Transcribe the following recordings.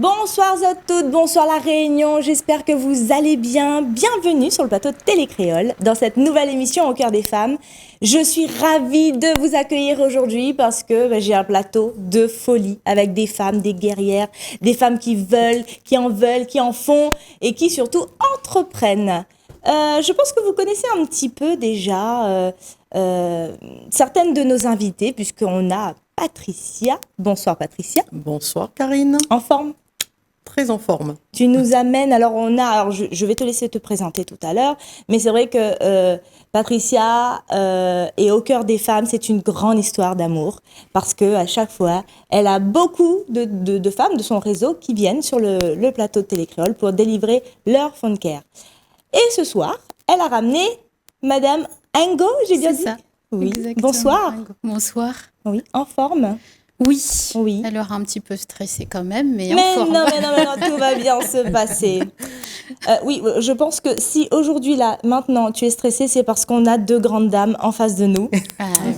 Bonsoir à toutes, bonsoir la Réunion, j'espère que vous allez bien. Bienvenue sur le plateau de Télécréole dans cette nouvelle émission Au cœur des femmes. Je suis ravie de vous accueillir aujourd'hui parce que j'ai un plateau de folie avec des femmes, des guerrières, des femmes qui veulent, qui en font et qui surtout entreprennent. Je pense que vous connaissez un petit peu déjà certaines de nos invitées puisqu'on a Patricia. Bonsoir Patricia. Bonsoir Karine. En forme? Très en forme. Tu nous amènes, alors je vais te laisser te présenter tout à l'heure, mais c'est vrai que Patricia est au cœur des femmes, c'est une grande histoire d'amour, parce qu'à chaque fois, elle a beaucoup de femmes de son réseau qui viennent sur le plateau de Télécréole pour délivrer leur phone care. Et ce soir, elle a ramené Madame Ngo, j'ai bien dit? C'est ça. Oui. Exactement. Bonsoir. Bonsoir. Oui, en forme. Oui. Alors un petit peu stressée quand même, mais en forme. Non, tout va bien se passer. Oui, je pense que si aujourd'hui, là, maintenant, tu es stressée, c'est parce qu'on a deux grandes dames en face de nous. Ah, oui.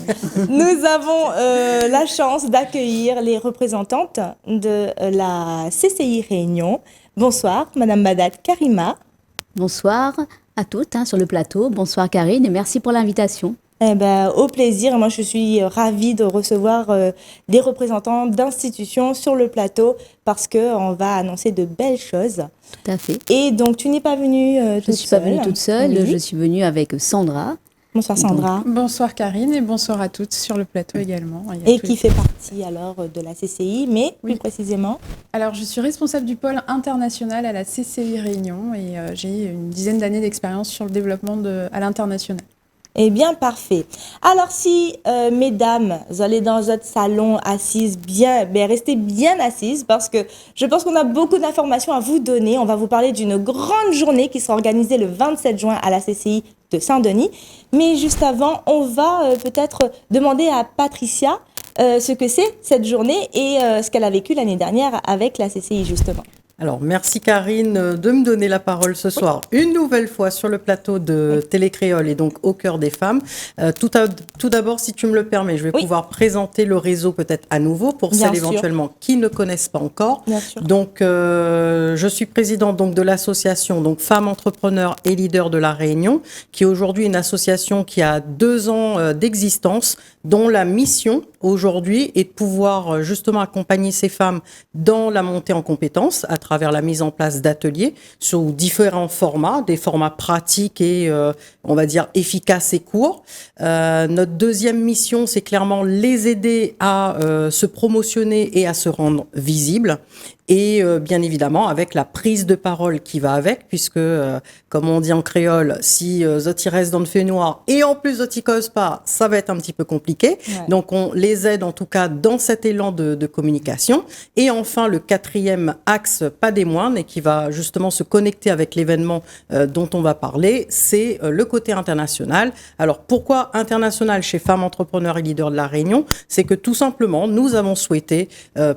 Nous avons la chance d'accueillir les représentantes de la CCI Réunion. Bonsoir, Madame Badat Karima. Bonsoir à toutes sur le plateau. Bonsoir Karine et merci pour l'invitation. Eh ben, au plaisir. Moi, je suis ravie de recevoir des représentants d'institutions sur le plateau parce qu'on va annoncer de belles choses. Tout à fait. Et donc, tu n'es pas venue toute seule. Je ne suis pas venue toute seule. Oui. Je suis venue avec Sandra. Bonsoir Sandra. Bonsoir Karine et bonsoir à toutes sur le plateau également. Et qui fait partie alors de la CCI, mais plus précisément? Alors, je suis responsable du pôle international à la CCI Réunion et j'ai une dizaine d'années d'expérience sur le développement à l'international. Eh bien, parfait. Alors, si, mesdames, vous allez dans votre salon assises, restez bien assises parce que je pense qu'on a beaucoup d'informations à vous donner. On va vous parler d'une grande journée qui sera organisée le 27 juin à la CCI de Saint-Denis. Mais juste avant, on va peut-être demander à Patricia ce que c'est cette journée et ce qu'elle a vécu l'année dernière avec la CCI, justement. Alors, merci Karine de me donner la parole ce soir, une nouvelle fois sur le plateau de Télécréole et donc au cœur des femmes. Tout d'abord, si tu me le permets, je vais pouvoir présenter le réseau peut-être à nouveau pour celles éventuellement qui ne connaissent pas encore. Bien sûr. Donc, je suis présidente donc, de l'association donc, Femmes Entrepreneurs et Leaders de la Réunion, qui est aujourd'hui une association qui a 2 ans d'existence, dont la mission aujourd'hui est de pouvoir justement accompagner ces femmes dans la montée en compétences à travers la mise en place d'ateliers sous différents formats, des formats pratiques et on va dire efficaces et courts. Notre deuxième mission, c'est clairement les aider à se promotionner et à se rendre visibles. Et bien évidemment, avec la prise de parole qui va avec, puisque, comme on dit en créole, si zoti reste dans le fait noir et en plus zoti cause pas, ça va être un petit peu compliqué. Ouais. Donc, on les aide en tout cas dans cet élan de communication. Et enfin, le 4e axe, pas des moindres, et qui va justement se connecter avec l'événement dont on va parler, c'est le côté international. Alors, pourquoi international chez Femmes Entrepreneurs et Leaders de la Réunion? C'est que tout simplement, nous avons souhaité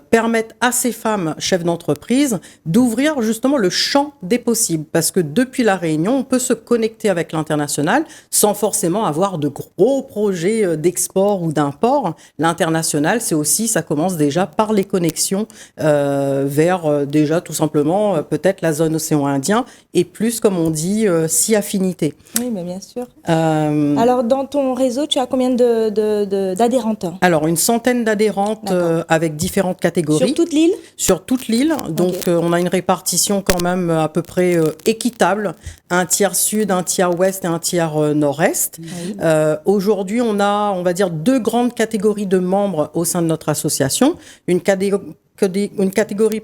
permettre à ces femmes chefs d'entreprise d'ouvrir justement le champ des possibles. Parce que depuis la Réunion, on peut se connecter avec l'international sans forcément avoir de gros projets d'export ou d'import. L'international, c'est aussi, ça commence déjà par les connexions vers déjà tout simplement peut-être la zone océan Indien et plus, comme on dit, si affinité. Oui, mais bien sûr. Alors, dans ton réseau, tu as combien d'adhérentes? Alors, une centaine d'adhérentes avec différentes catégories. Sur toute l'île? Sur toute l'île. Donc, on a une répartition quand même à peu près équitable. Un tiers sud, un tiers ouest et un tiers nord-est. Oui. Aujourd'hui, on va dire, 2 grandes catégories de membres au sein de notre association. Une catégorie,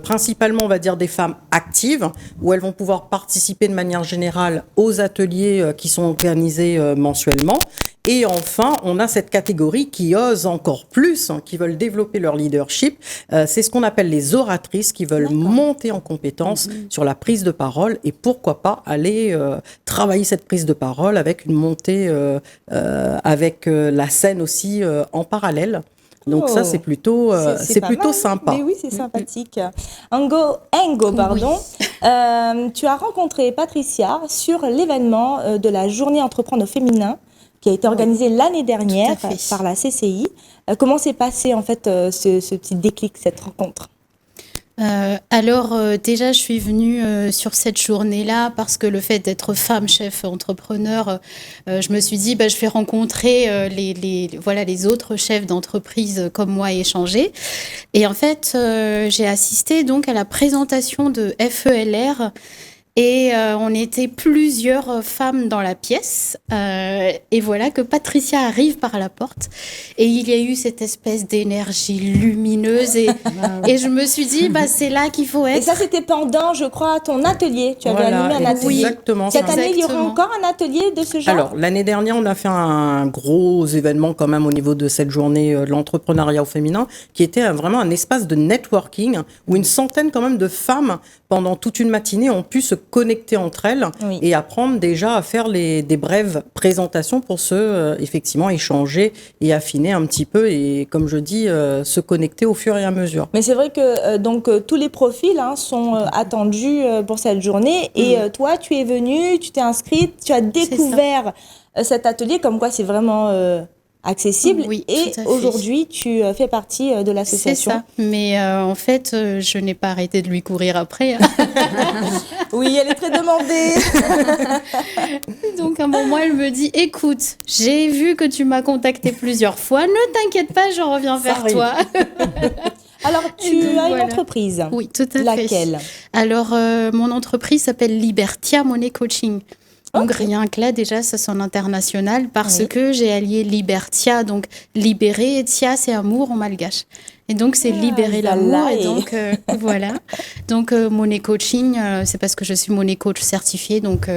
principalement, on va dire, des femmes actives, où elles vont pouvoir participer de manière générale aux ateliers qui sont organisés mensuellement. Et enfin, on a cette catégorie qui ose encore plus, qui veulent développer leur leadership. C'est ce qu'on appelle les oratrices, qui veulent monter en compétence sur la prise de parole et pourquoi pas aller travailler cette prise de parole avec une montée avec la scène aussi en parallèle. Donc ça, c'est plutôt sympa. Mais oui, c'est sympathique. Ngo, pardon. Oui. Tu as rencontré Patricia sur l'événement de la journée entreprendre au féminin qui a été organisée l'année dernière par la CCI. Comment s'est passé en fait ce petit déclic, cette rencontre? Déjà, je suis venue sur cette journée-là parce que le fait d'être femme chef entrepreneur, je me suis dit, je vais rencontrer les autres chefs d'entreprise comme moi et échanger. Et en fait, j'ai assisté donc à la présentation de FELR. Et on était plusieurs femmes dans la pièce. Et voilà que Patricia arrive par la porte. Et il y a eu cette espèce d'énergie lumineuse. Et je me suis dit, c'est là qu'il faut être. Et ça, c'était pendant, je crois, ton atelier. Tu avais animé un atelier. Oui, exactement. Cette année, il y aura encore un atelier de ce genre? Alors, l'année dernière, on a fait un gros événement quand même au niveau de cette journée de l'entrepreneuriat au féminin, qui était vraiment un espace de networking où une centaine quand même de femmes, pendant toute une matinée, ont pu se connecter entre elles et apprendre déjà à faire des brèves présentations pour effectivement échanger et affiner un petit peu et, comme je dis, se connecter au fur et à mesure. Mais c'est vrai que tous les profils sont attendus pour cette journée et toi, tu es venue, tu t'es inscrite, tu as découvert cet atelier, comme quoi c'est vraiment accessible. Oui, et aujourd'hui, tu fais partie de l'association. C'est ça. Mais en fait, je n'ai pas arrêté de lui courir après. Oui, elle est très demandée. Donc, à un moment, elle me dit, écoute, j'ai vu que tu m'as contacté plusieurs fois. Ne t'inquiète pas, je reviens vers toi. Alors, tu as une entreprise. Oui, tout à fait. Laquelle? Alors, mon entreprise s'appelle Libertia Money Coaching. Donc, rien que là, déjà, ça sonne international parce que j'ai allié Libertia, donc libérer, et Tia, c'est amour en malgache. Et donc, c'est libérer l'amour. Et donc, voilà. Donc, Money Coaching, c'est parce que je suis Money Coach certifiée, donc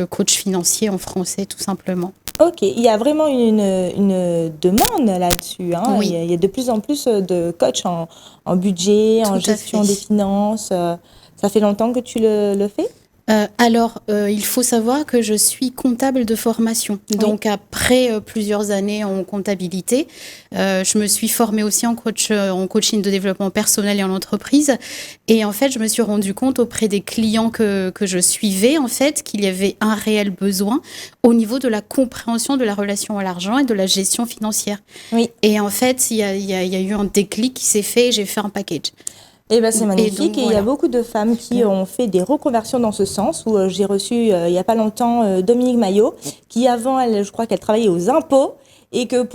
coach financier en français, tout simplement. Ok, il y a vraiment une demande là-dessus. Oui. Il y a de plus en plus de coachs en budget, en gestion des finances. Ça fait longtemps que tu le fais? Il faut savoir que je suis comptable de formation. Donc, après plusieurs années en comptabilité, je me suis formée aussi en coaching de développement personnel et en entreprise. Et en fait, je me suis rendu compte auprès des clients que je suivais, en fait, qu'il y avait un réel besoin au niveau de la compréhension de la relation à l'argent et de la gestion financière. Oui. Et en fait, il y a eu un déclic qui s'est fait et j'ai fait un package. Eh ben, c'est magnifique et il y a beaucoup de femmes qui ont fait des reconversions dans ce sens où j'ai reçu il n'y a pas longtemps Dominique Maillot qui avant, je crois qu'elle travaillait aux impôts et que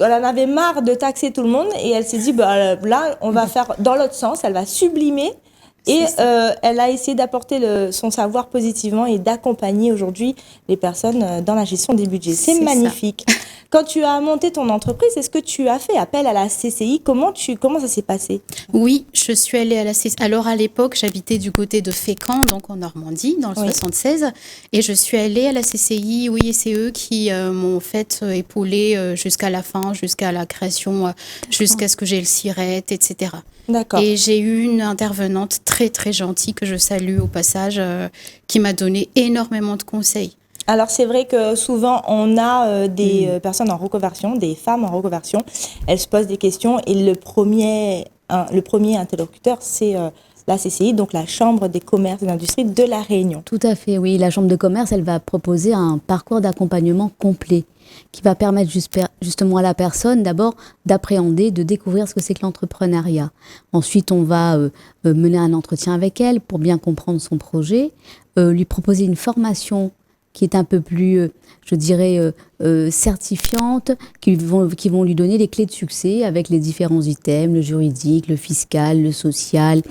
elle en avait marre de taxer tout le monde et elle s'est dit là on va faire dans l'autre sens, elle va sublimer. Et elle a essayé d'apporter son savoir positivement et d'accompagner aujourd'hui les personnes dans la gestion des budgets. C'est magnifique. Ça. Quand tu as monté ton entreprise, est-ce que tu as fait appel à la CCI? Comment ça s'est passé? Oui, je suis allée à la CCI. Alors à l'époque, j'habitais du côté de Fécamp, donc en Normandie, dans le 76. Et je suis allée à la CCI, et c'est eux qui m'ont fait épauler jusqu'à la fin, jusqu'à la création, jusqu'à ce que j'ai le SIRET, etc. D'accord. Et j'ai eu une intervenante très très gentille que je salue au passage, qui m'a donné énormément de conseils. Alors c'est vrai que souvent on a des personnes en reconversion, des femmes en reconversion, elles se posent des questions et le premier interlocuteur c'est la CCI, donc la Chambre des commerces et d'industrie de La Réunion. Tout à fait, oui. La Chambre de commerce, elle va proposer un parcours d'accompagnement complet qui va permettre justement à la personne d'abord d'appréhender, de découvrir ce que c'est que l'entrepreneuriat. Ensuite, on va mener un entretien avec elle pour bien comprendre son projet, lui proposer une formation qui est un peu plus, je dirais, certifiante, qui vont lui donner les clés de succès avec les différents items, le juridique, le fiscal, le social,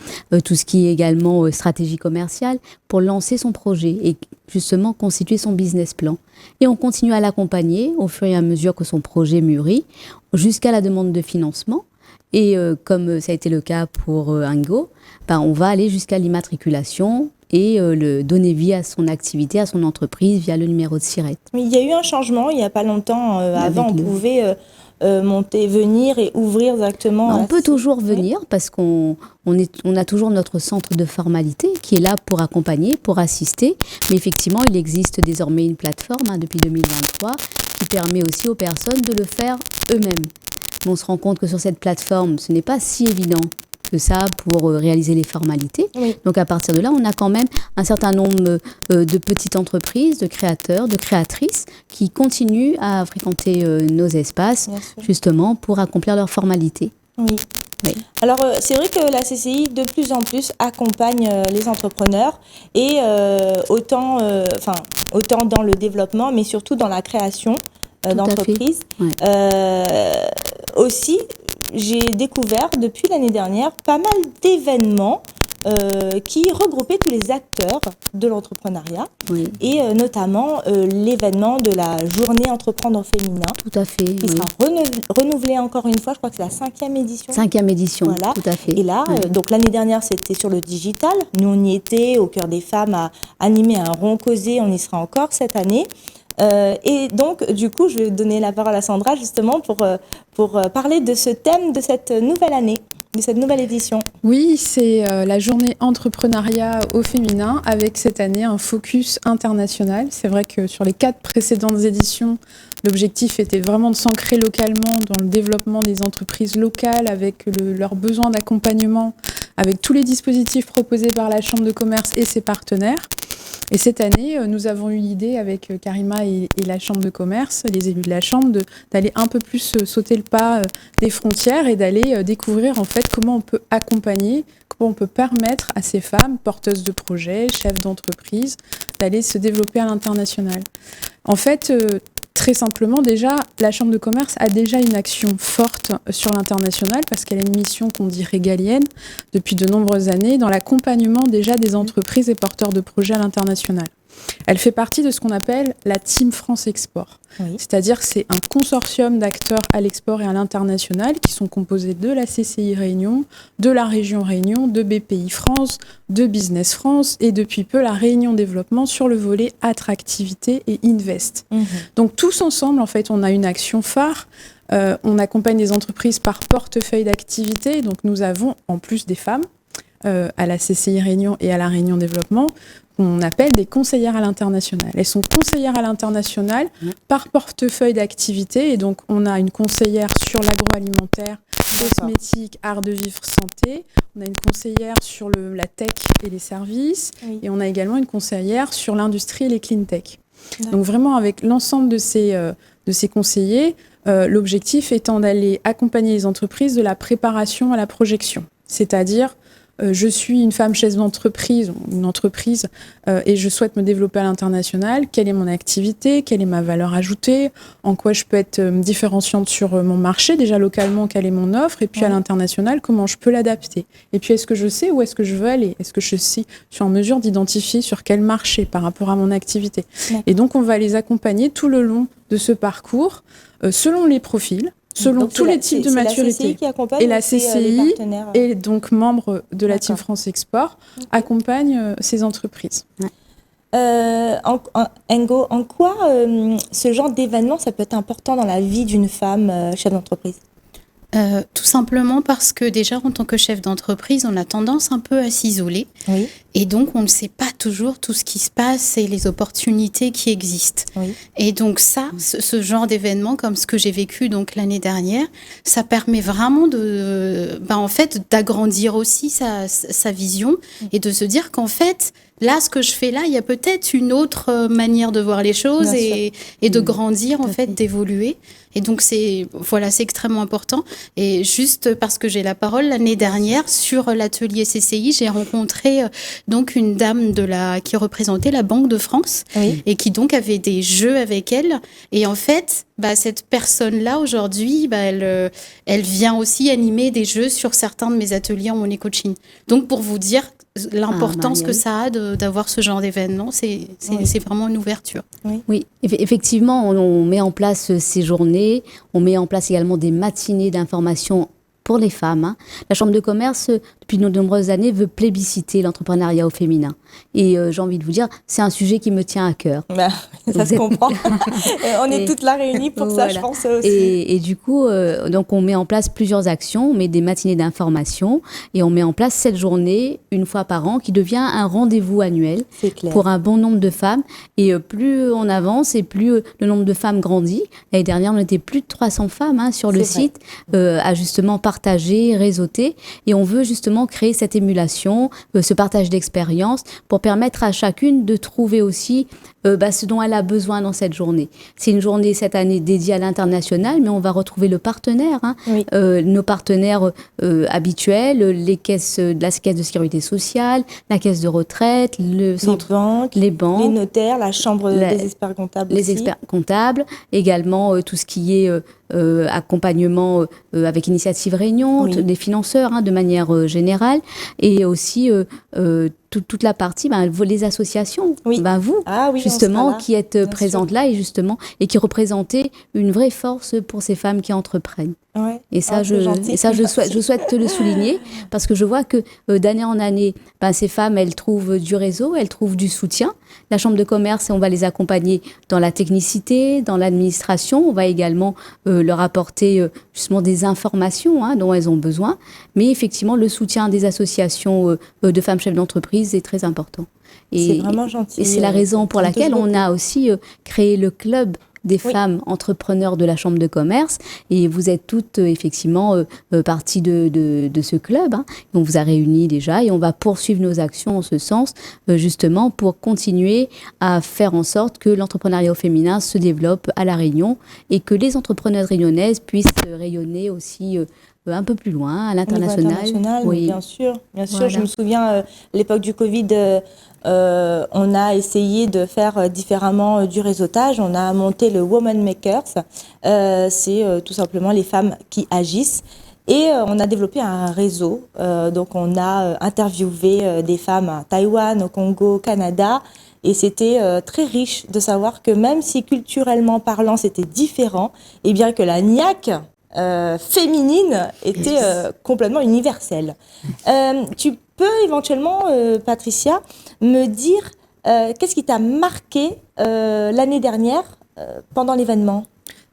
tout ce qui est également stratégie commerciale, pour lancer son projet et justement constituer son business plan. Et on continue à l'accompagner au fur et à mesure que son projet mûrit, jusqu'à la demande de financement. Et comme ça a été le cas pour Ingo, on va aller jusqu'à l'immatriculation et donner vie à son activité, à son entreprise via le numéro de SIRET. Il y a eu un changement, il n'y a pas longtemps. Avant, on pouvait monter, venir et ouvrir directement. On peut toujours venir parce qu'on a toujours notre centre de formalité qui est là pour accompagner, pour assister. Mais effectivement, il existe désormais une plateforme depuis 2023 qui permet aussi aux personnes de le faire eux-mêmes. On se rend compte que sur cette plateforme, ce n'est pas si évident que ça pour réaliser les formalités. Oui. Donc à partir de là, on a quand même un certain nombre de petites entreprises, de créateurs, de créatrices qui continuent à fréquenter nos espaces justement pour accomplir leurs formalités. Oui. Oui. Alors, c'est vrai que la CCI, de plus en plus, accompagne les entrepreneurs et autant dans le développement, mais surtout dans la création d'entreprises. Ouais. Aussi, j'ai découvert depuis l'année dernière pas mal d'événements qui regroupaient tous les acteurs de l'entrepreneuriat Oui, et notamment l'événement de la journée entreprendre au féminin tout à fait. qui Oui. sera renouvelé encore une fois, je crois que c'est la 5e édition. 5e édition, Voilà. tout à fait. Et là, Ouais. donc l'année dernière, c'était sur le digital. Nous, on y était au Cœur des Femmes à animer un rond causé. On y sera encore cette année. Et donc, du coup, je vais donner la parole à Sandra justement pour parler de ce thème de cette nouvelle année, de cette nouvelle édition. Oui, c'est la journée entrepreneuriat au féminin avec cette année un focus international. C'est vrai que sur les 4 précédentes éditions, l'objectif était vraiment de s'ancrer localement dans le développement des entreprises locales avec leurs besoins d'accompagnement, avec tous les dispositifs proposés par la Chambre de commerce et ses partenaires. Et cette année, nous avons eu l'idée avec Karima et la Chambre de commerce, les élus de la Chambre, d'aller un peu plus sauter le pas des frontières et d'aller découvrir en fait comment on peut accompagner, comment on peut permettre à ces femmes porteuses de projets, chefs d'entreprise, d'aller se développer à l'international. En fait, très simplement, déjà, la Chambre de commerce a déjà une action forte sur l'international parce qu'elle a une mission qu'on dit régalienne depuis de nombreuses années dans l'accompagnement déjà des entreprises et porteurs de projets à l'international. Elle fait partie de ce qu'on appelle la Team France Export. Oui. C'est-à-dire que c'est un consortium d'acteurs à l'export et à l'international qui sont composés de la CCI Réunion, de la région Réunion, de BPI France, de Business France et depuis peu la Réunion Développement sur le volet attractivité et invest. Donc tous ensemble, en fait, on a une action phare. On accompagne les entreprises par portefeuille d'activité. Donc nous avons, en plus des femmes, à la CCI Réunion et à la Réunion Développement, qu'on appelle des conseillères à l'international. Elles sont conseillères à l'international par portefeuille d'activité. Et donc, on a une conseillère sur l'agroalimentaire, cosmétique, art de vivre, santé. On a une conseillère sur la tech et les services. Oui. Et on a également une conseillère sur l'industrie et les clean tech. D'accord. Donc, vraiment, avec l'ensemble de ces conseillers, l'objectif étant d'aller accompagner les entreprises de la préparation à la projection. C'est-à-dire, je suis une femme chef d'entreprise, une entreprise, et je souhaite me développer à l'international. Quelle est mon activité? Quelle est ma valeur ajoutée? En quoi je peux être différenciante sur mon marché? Déjà localement, quelle est mon offre? Et puis à l'international, comment je peux l'adapter? Et puis est-ce que je sais où est-ce que je veux aller? Est-ce que je suis en mesure d'identifier sur quel marché par rapport à mon activité? Et donc on va les accompagner tout le long de ce parcours, selon les profils, selon Donc, tous les types de maturité. La CCI qui accompagne Et la aussi, les CCI partenaires. et donc membre de la Team D'accord. France Export accompagne ces entreprises. Ngo, en quoi ce genre d'événement, ça peut être important dans la vie d'une femme chef d'entreprise? Tout simplement parce que déjà, en tant que chef d'entreprise, on a tendance un peu à s'isoler. Oui. Et donc, on ne sait pas toujours tout ce qui se passe et les opportunités qui existent. Oui. Et donc ça, ce genre d'événement, comme ce que j'ai vécu donc l'année dernière, ça permet vraiment en fait, d'agrandir aussi sa vision et de se dire qu'en fait, là, ce que je fais là, il y a peut-être une autre manière de voir les choses Bien et de grandir, en Tout à fait, fait. d'évoluer. Et donc, c'est extrêmement important. Et juste parce que j'ai la parole, l'année dernière, sur l'atelier CCI, j'ai rencontré donc une dame qui représentait la Banque de France Oui. et qui donc avait des jeux avec elle. Et en fait, cette personne-là, aujourd'hui, elle vient aussi animer des jeux sur certains de mes ateliers en money coaching. Donc, pour vous dire l'importance que ça a d'avoir ce genre d'événement, c'est vraiment une ouverture. Oui, effectivement, on met en place ces journées, on met en place également des matinées d'information pour les femmes. La Chambre de commerce, depuis de nombreuses années, veut plébisciter l'entrepreneuriat au féminin. Et j'ai envie de vous dire, c'est un sujet qui me tient à cœur. Ça se comprend. On est toutes là réunies pour ça, je pense aussi. Et du coup, donc on met en place plusieurs actions, on met des matinées d'information et on met en place cette journée, une fois par an, qui devient un rendez-vous annuel pour un bon nombre de femmes. Et plus on avance et plus le nombre de femmes grandit. L'année dernière, on était plus de 300 femmes sur le site à justement partager, réseauter. Et on veut justement justement créer cette émulation, ce partage d'expérience pour permettre à chacune de trouver aussi ce dont elle a besoin dans cette journée. C'est une journée cette année dédiée à l'international, mais on va retrouver le partenaire, Oui. nos partenaires habituels, la caisse de sécurité sociale, la caisse de retraite, le centre, les banques, les notaires, la chambre des experts comptables les aussi. experts comptables, également tout ce qui est accompagnement avec Initiative Réunion, Oui. des financeurs de manière générale, et aussi toute la partie, les associations, Oui. vous, Ah oui, on justement, sera là, qui êtes bien présentes là et qui représentez une vraie force pour ces femmes qui entreprennent. Ouais. Et ça, Ah, c'est gentil. je souhaite te le souligner parce que je vois que d'année en année, ces femmes, elles trouvent du réseau, elles trouvent du soutien. La Chambre de commerce, on va les accompagner dans la technicité, dans l'administration. On va également leur apporter justement des informations dont elles ont besoin. Mais effectivement, le soutien des associations de femmes chefs d'entreprise est très important. C'est vraiment gentil. Et c'est la raison pour laquelle on a aussi créé le club des femmes entrepreneurs de la Chambre de commerce, et vous êtes toutes effectivement partie de ce club. On vous a réunis déjà et on va poursuivre nos actions en ce sens, justement pour continuer à faire en sorte que l'entrepreneuriat au féminin se développe à La Réunion et que les entrepreneuses réunionnaises puissent rayonner aussi un peu plus loin, à l'international. Oui, bien sûr. Voilà. Je me souviens, à l'époque du Covid, on a essayé de faire différemment du réseautage. On a monté le Woman Makers. C'est tout simplement les femmes qui agissent. Et on a développé un réseau. Donc, on a interviewé des femmes à Taïwan, au Congo, au Canada. Et c'était très riche de savoir que même si culturellement parlant, c'était différent, et bien que la niaque féminine était complètement universelle. Tu peux éventuellement, Patricia, me dire qu'est-ce qui t'a marqué l'année dernière pendant l'événement ?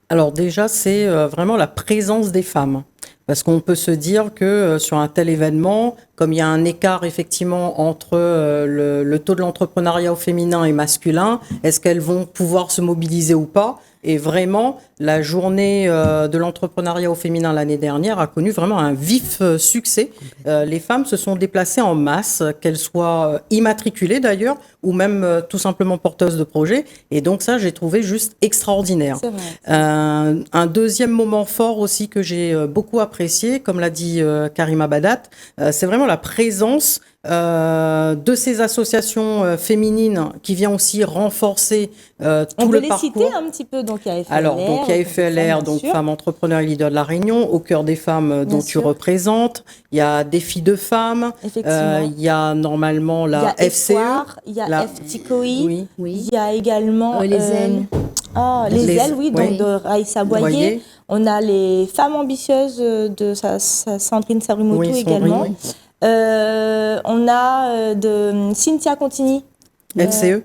Alors déjà, c'est vraiment la présence des femmes. Parce qu'on peut se dire que sur un tel événement, comme il y a un écart effectivement entre le taux de l'entrepreneuriat au féminin et masculin, est-ce qu'elles vont pouvoir se mobiliser ou pas ? Et vraiment, la journée de l'entrepreneuriat au féminin l'année dernière a connu vraiment un vif succès. Les femmes se sont déplacées en masse, qu'elles soient immatriculées d'ailleurs, ou même tout simplement porteuses de projets. Et donc ça, j'ai trouvé juste extraordinaire. C'est vrai. Un deuxième moment fort aussi que j'ai beaucoup apprécié, comme l'a dit Karima Badat, c'est vraiment la présence de ces associations féminines qui vient aussi renforcer tout le parcours. On peut les citer un petit peu, donc il y a FLR. Alors, donc il y a FLR, donc Femmes Entrepreneurs et Leaders de la Réunion, Au cœur des femmes dont tu représentes. Il y a Défi de femmes. Il y a normalement la FCE. Il y a FTCOI. Oui. Oui. Il y a également les ailes. Les ailes, oui, donc de Raïssa Boyer. On a les femmes ambitieuses de Sandrine Sarumoto également. Oui. On a de Cynthia Contini. FCE.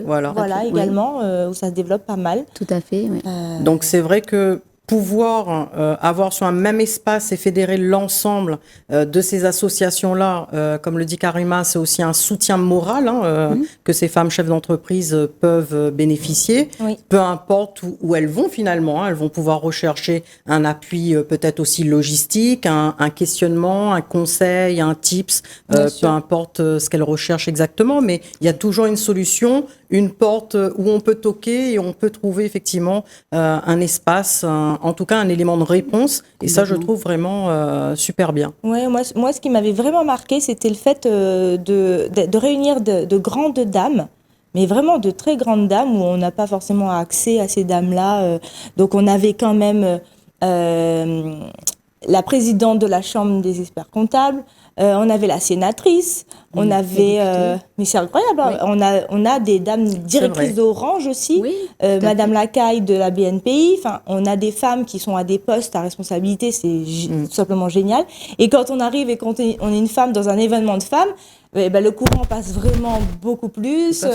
Voilà également, où ça se développe pas mal. Tout à fait, oui. Donc c'est vrai que pouvoir avoir sur un même espace et fédérer l'ensemble de ces associations-là, comme le dit Karima, c'est aussi un soutien moral que ces femmes chefs d'entreprise peuvent bénéficier. Oui. Peu importe où elles vont finalement, elles vont pouvoir rechercher un appui peut-être aussi logistique, un questionnement, un conseil, un tips, peu importe ce qu'elles recherchent exactement, mais il y a toujours une solution, une porte où on peut toquer et on peut trouver effectivement un espace, en tout cas un élément de réponse. Et ça, je trouve vraiment super bien. Ouais, moi, ce qui m'avait vraiment marqué, c'était le fait de réunir de grandes dames, mais vraiment de très grandes dames, où on n'a pas forcément accès à ces dames-là. Donc on avait quand même la présidente de la Chambre des experts comptables, on avait la sénatrice, on avait... mais c'est incroyable, on a des dames directrices d'Orange aussi, Madame Lacaille de la BNPI, enfin, on a des femmes qui sont à des postes à responsabilité, c'est tout simplement génial. Et quand on arrive et quand on est une femme dans un événement de femmes, le courant passe vraiment beaucoup plus.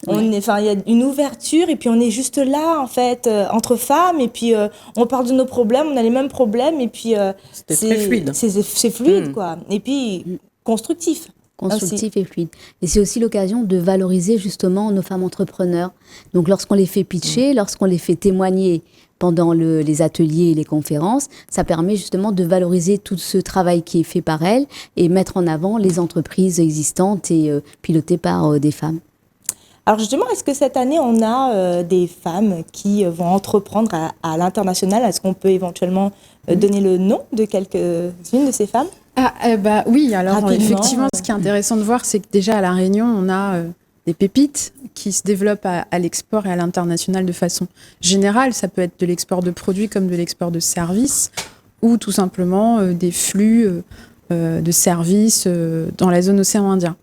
Il y a une ouverture et puis on est juste là, en fait, entre femmes, et puis on parle de nos problèmes, on a les mêmes problèmes, et puis c'est très fluide. C'est fluide, quoi. Et puis constructif. Constructif et fluide. Et c'est aussi l'occasion de valoriser justement nos femmes entrepreneurs. Donc lorsqu'on les fait pitcher, lorsqu'on les fait témoigner pendant les ateliers et les conférences. Ça permet justement de valoriser tout ce travail qui est fait par elles et mettre en avant les entreprises existantes et pilotées par des femmes. Alors justement, est-ce que cette année, on a des femmes qui vont entreprendre à l'international? Est-ce qu'on peut éventuellement donner le nom de quelques-unes de ces femmes? Oui, alors rapidement, effectivement, ce qui est intéressant de voir, c'est que déjà à La Réunion, on a des pépites qui se développent à l'export et à l'international de façon générale. Ça peut être de l'export de produits comme de l'export de services ou tout simplement des flux de services dans la zone océan Indien.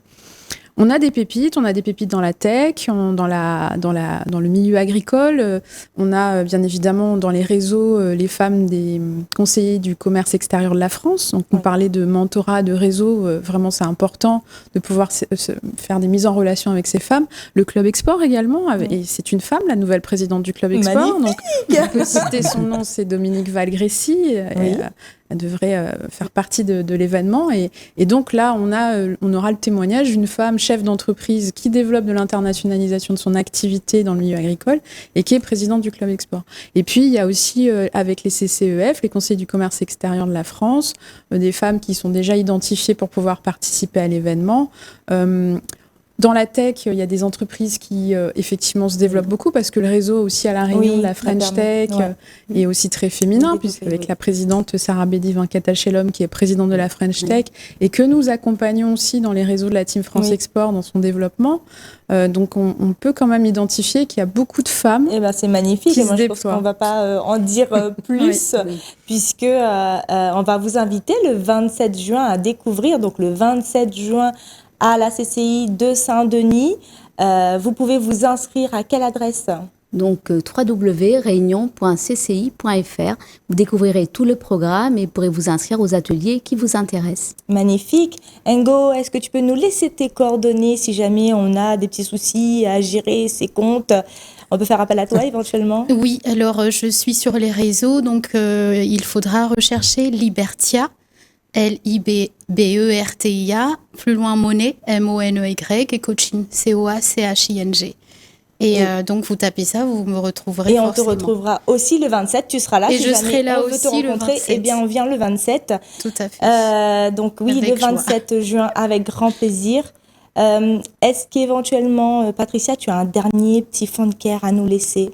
On a des pépites dans la tech, dans le milieu agricole. On a bien évidemment dans les réseaux les femmes des conseillers du commerce extérieur de la France. Donc on parlait de mentorat, de réseau. Vraiment, c'est important de pouvoir faire des mises en relation avec ces femmes. Le Club Export également. Et c'est une femme, la nouvelle présidente du Club Export. Donc, on peut citer son nom, c'est Dominique Valgressi. Oui. Elle devrait faire partie de l'événement. Et donc là, on aura le témoignage d'une femme chef d'entreprise qui développe de l'internationalisation de son activité dans le milieu agricole et qui est présidente du Club Export. Et puis, il y a aussi, avec les CCEF, les conseillers du commerce extérieur de la France, des femmes qui sont déjà identifiées pour pouvoir participer à l'événement. Dans la tech, il y a des entreprises qui, effectivement, se développent beaucoup parce que le réseau aussi à La Réunion de la French Tech est aussi très féminin, puisqu'avec la présidente Sarah Bédi-Vincatachelom, qui est présidente de la French Tech, et que nous accompagnons aussi dans les réseaux de la Team France Export dans son développement. Donc, on peut quand même identifier qu'il y a beaucoup de femmes. Eh ben, c'est magnifique. Qui et moi, se je pense qu'on ne va pas en dire plus, puisque on va vous inviter le 27 juin à découvrir, donc le 27 juin, à la CCI de Saint-Denis. Vous pouvez vous inscrire à quelle adresse? Donc www.réunion.cci.fr. Vous découvrirez tout le programme et pourrez vous inscrire aux ateliers qui vous intéressent. Magnifique. Ngo, est-ce que tu peux nous laisser tes coordonnées si jamais on a des petits soucis à gérer ces comptes? On peut faire appel à toi éventuellement? Oui, alors je suis sur les réseaux, donc il faudra rechercher Libertia. Libertia, plus loin Money, M-O-N-E-Y, et Coaching, C-O-A-C-H-I-N-G. Et donc, vous tapez ça, vous me retrouverez forcément. Et on te retrouvera aussi le 27, tu seras là. Et si je serai là aussi le 27. Eh bien, on vient le 27. Tout à fait. Donc oui, avec le 27 juin, avec grand plaisir. Est-ce qu'éventuellement, Patricia, tu as un dernier petit fond de cœur à nous laisser?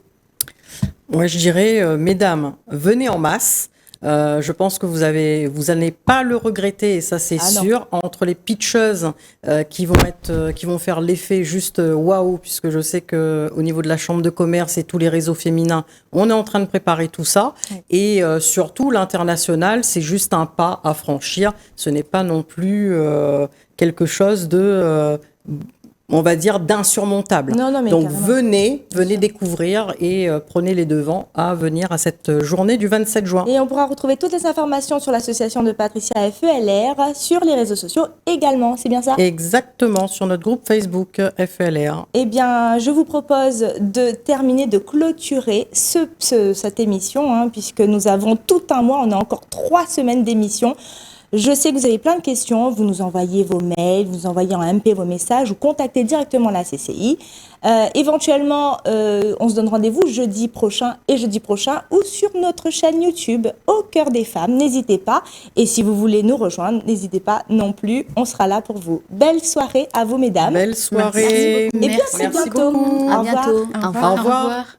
Moi, je dirais, mesdames, venez en masse. Je pense que vous n'allez pas le regretter, et ça c'est sûr. Entre les pitcheuses qui vont faire l'effet juste waouh, puisque je sais que au niveau de la chambre de commerce et tous les réseaux féminins, on est en train de préparer tout ça. Et surtout l'international, c'est juste un pas à franchir. Ce n'est pas non plus quelque chose de on va dire d'insurmontable. Donc venez découvrir et prenez les devants à venir à cette journée du 27 juin. Et on pourra retrouver toutes les informations sur l'association de Patricia FELR sur les réseaux sociaux également, c'est bien ça? Exactement, sur notre groupe Facebook FELR. Eh bien, je vous propose de terminer, de clôturer cette émission, puisque nous avons tout un mois, on a encore 3 semaines d'émission. Je sais que vous avez plein de questions, vous nous envoyez vos mails, vous nous envoyez en MP vos messages ou contactez directement la CCI. Éventuellement, on se donne rendez-vous jeudi prochain ou sur notre chaîne YouTube Au Cœur des Femmes. N'hésitez pas. Et si vous voulez nous rejoindre, n'hésitez pas non plus. On sera là pour vous. Belle soirée à vous, mesdames. Belle soirée. Merci. Et bien, à bientôt. À bientôt. Au revoir.